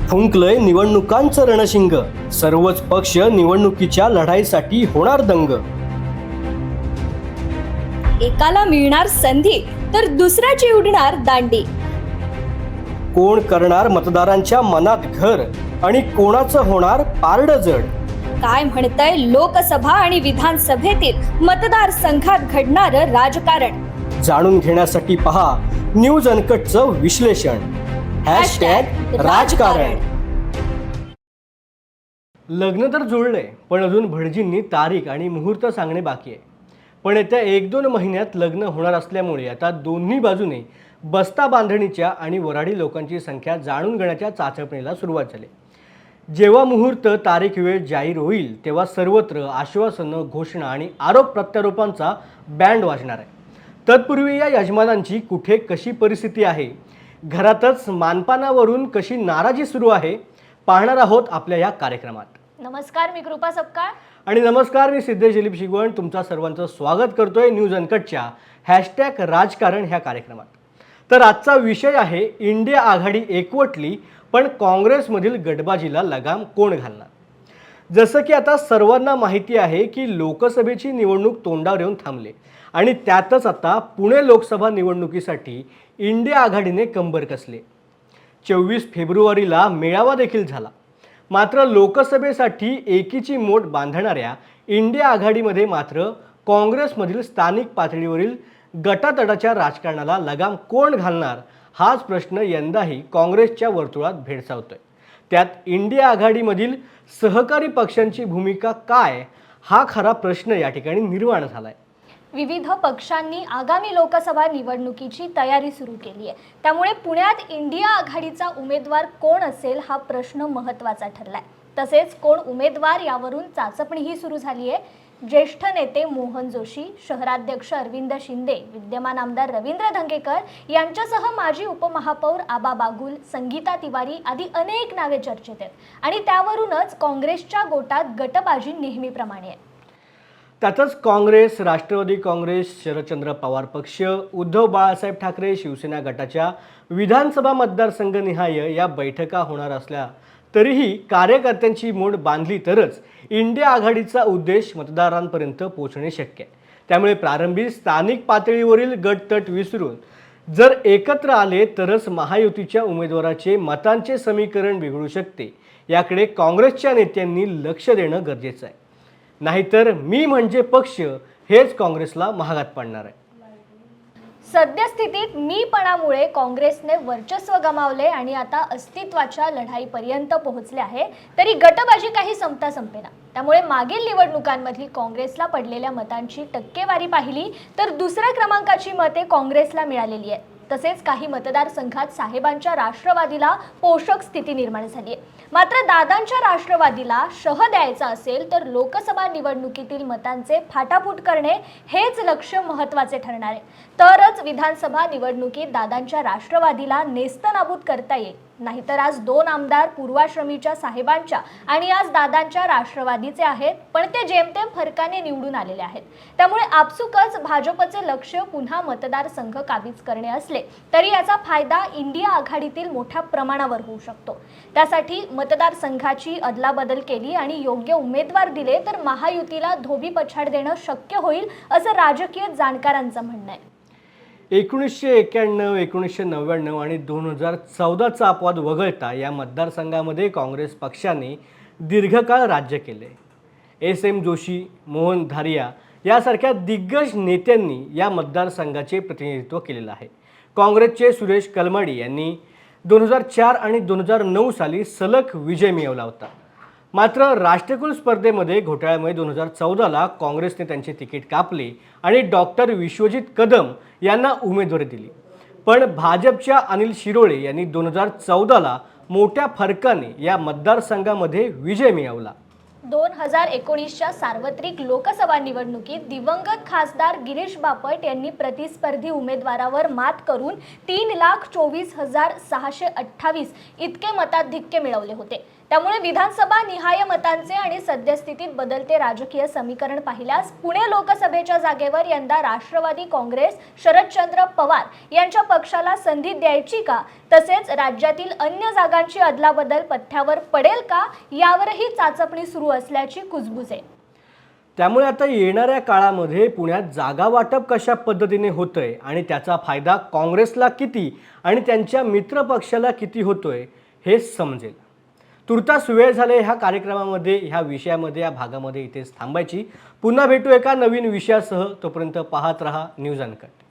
फुंकलंय निवडणुकांचं रणशिंग, सर्वच पक्ष निवडणुकीच्या लढाईसाठी होणार दंग. एकाला मिळणार संधी तर दुसऱ्याची उडणार दांडी. कोण करणार मतदारांच्या मनात घर आणि कोणाचं होणार पारडं जड. काय म्हणतंय लोकसभा आणि विधानसभेतील मतदारसंघात घडणारं राजकारण. जाणून घेण्यासाठी पहा न्यूज अनकटचं विश्लेषण. #राजकारण. लग्न तर जुळलंय, पण अजून भटजींनी तारीख आणि मुहूर्त सांगणे बाकी आहे. पण येत्या 1-2 महिन्यात लग्न होणार असल्यामुळे आता दोन्ही बाजूने बस्ता बांधणीच्या आणि वऱ्हाडी लोकांची संख्या जाणून घेण्याच्या चाचपणीला सुरुवात झाली. जेव्हा मुहूर्त, तारीख, वेळ जाहीर होईल तेव्हा सर्वत्र आश्वासनं, घोषणा आणि आरोप प्रत्यारोपांचा बँड वाजणार आहे. तत्पूर्वी या यजमानांची कुठे कशी परिस्थिती आहे, घरातच मानपानावरून कशी नाराजी सुरू आहे, पाहणार आहोत आपल्या या कार्यक्रमात. नमस्कार, मी कृपा सपकाळ. आणि नमस्कार, मी सिद्धेश दिलीप शिगवण. तुमचं सर्वांचं स्वागत करतोय न्यूज अनकटच्या #राजकारण ह्या कार्यक्रमात. तर आजचा विषय आहे इंडिया आघाडी एकवटली, पण काँग्रेसमधील गटबाजीला लगाम कोण घालणार. जसं की आता सर्वांना माहिती आहे की लोकसभेची निवडणूक तोंडावर येऊन थांबले आणि त्यातच आता पुणे लोकसभा निवडणुकीसाठी इंडिया आघाडीने कंबर कसले. 24 फेब्रुवारीला मेळावा देखील झाला. मात्र लोकसभेसाठी एकीची मोट बांधणाऱ्या इंडिया आघाडीमध्ये मात्र काँग्रेसमधील स्थानिक पातळीवरील गटातटाच्या राजकारणाला लगाम कोण घालणार, हाच प्रश्न यंदाही काँग्रेसच्या वर्तुळात भेडसावतोय. त्यात इंडिया आघाडीमधील सहकारी पक्षांची भूमिका काय, हा खरा प्रश्न या ठिकाणी निर्माण झालाय. विविध पक्षांनी आगामी लोकसभा निवडणुकीची तयारी सुरू केली आहे. त्यामुळे पुण्यात इंडिया आघाडीचा उमेदवार कोण असेल हा प्रश्न महत्त्वाचा ठरलाय. तसेच कोण उमेदवार यावरून चाचपणीही सुरू झाली आहे. ज्येष्ठ नेते मोहन जोशी, शहराध्यक्ष अरविंद शिंदे, विद्यमान आमदार रवींद्र धंगेकर यांच्यासह माजी उपमहापौर आबा बागुल, संगीता तिवारी आदी अनेक नावे चर्चेत आहेत. आणि त्यावरूनच काँग्रेसच्या गोटात गटबाजी नेहमीप्रमाणे आहे. त्यातच काँग्रेस, राष्ट्रवादी काँग्रेस, शरदचंद्र पवार पक्ष, उद्धव बाळासाहेब ठाकरे शिवसेना गटाच्या विधानसभा मतदारसंघनिहाय या बैठका होणार असल्या तरीही कार्यकर्त्यांची मोड बांधली तरच इंडिया आघाडीचा उद्देश मतदारांपर्यंत पोहोचणे शक्य आहे. त्यामुळे प्रारंभी स्थानिक पातळीवरील गटतट विसरून जर एकत्र आले तरच महायुतीच्या उमेदवाराचे मतांचे समीकरण बिघडू शकते. याकडे काँग्रेसच्या नेत्यांनी लक्ष देणं गरजेचं आहे. नाहीतर मी म्हणजे पक्ष हेच काँग्रेसला महागात पडणार आहे. सद्यस्थितीत मीपणामुळे काँग्रेसने वर्चस्व गमावले आणि आता अस्तित्वाच्या लढाईपर्यंत पोहोचले आहे. तरी गटबाजी काही संपता संपेना. त्यामुळे मागील निवडणुकांमधील काँग्रेसला पडलेल्या मतांची टक्केवारी पाहिली तर दुसऱ्या क्रमांकाची मते काँग्रेसला मिळालेली आहे. तसेच काही मतदारसंघात साहेबांच्या राष्ट्रवादीला पोषक स्थिती निर्माण झाली आहे. मात्र दादांच्या राष्ट्रवादीला शह द्यायचा असेल तर लोकसभा निवडणुकीतील मतांचे फाटाफूट करणे हेच लक्ष्य महत्त्वाचे ठरणार आहे. तरच विधानसभा निवडणुकीत दादांच्या राष्ट्रवादीला नेस्तनाबूत करता येईल. नाहीतर आज 2 आमदार पूर्वाश्रमीच्या साहेबांच्या आणि आज दादांच्या राष्ट्रवादीचे आहेत, पण ते जेमतेम फरकाने निवडून आलेले आहेत. त्यामुळे आपसुकच भाजपचे लक्ष पुन्हा मतदारसंघ काबीज करणे असले तरी याचा फायदा इंडिया आघाडीतील मोठ्या प्रमाणावर होऊ शकतो. त्यासाठी मतदारसंघाची अदलाबदल केली आणि योग्य उमेदवार दिले तर महायुतीला धोबी पछाड देणं शक्य होईल, असं राजकीय जाणकारांचं म्हणणं आहे. 1991, 1999 आणि 2014चा अपवाद वगळता या मतदारसंघामध्ये काँग्रेस पक्षाने दीर्घकाळ राज्य केले. SM जोशी, मोहन धारिया यासारख्या दिग्गज नेत्यांनी या मतदारसंघाचे प्रतिनिधित्व केलेलं आहे. काँग्रेसचे सुरेश कलमाडी यांनी 2004 आणि 2009 साली सलग विजय मिळवला होता. मात्र राष्ट्रकुल स्पर्धेमध्ये घोटाळ्यामुळे 2014ला काँग्रेसने त्यांचे तिकीट कापले आणि डॉक्टर विश्वजित कदम यांना उमेदवारी दिली. पण भाजपच्या अनिल शिरोळे यांनी 2014ला मोठ्या फरकाने या मतदारसंघामध्ये विजय मिळवला. 2019च्या सार्वत्रिक लोकसभा निवडणुकीत दिवंगत खासदार गिरीश बापट यांनी प्रतिस्पर्धी उमेदवारावर मात करून 3,24,628 इतके मताधिक्य मिळवले होते. त्यामुळे विधानसभा निहाय मतांचे आणि सद्यस्थितीत बदलते राजकीय समीकरण पाहिल्यास पुणे लोकसभेच्या जागेवर यंदा राष्ट्रवादी काँग्रेस शरदचंद्र पवार यांच्या पक्षाला संधी द्यायची का, तसेच राज्यातील अन्य जागांची अदलाबदल पथ्यावर पडेल का, यावरही चाचपणी सुरू असल्याची कुजबूज आहे. त्यामुळे आता येणाऱ्या काळामध्ये पुण्यात जागा वाटप कशा पद्धतीने होतंय आणि त्याचा फायदा काँग्रेसला किती आणि त्यांच्या मित्र पक्षाला किती होतोय हे समजेल. तुर्तास वेळ झाले ह्या कार्यक्रमामध्ये, ह्या विषयामध्ये, या भागामध्ये इथेच थांबायची. पुन्हा भेटू एका नवीन विषयासह. तोपर्यंत पाहत रहा न्यूज अनकट.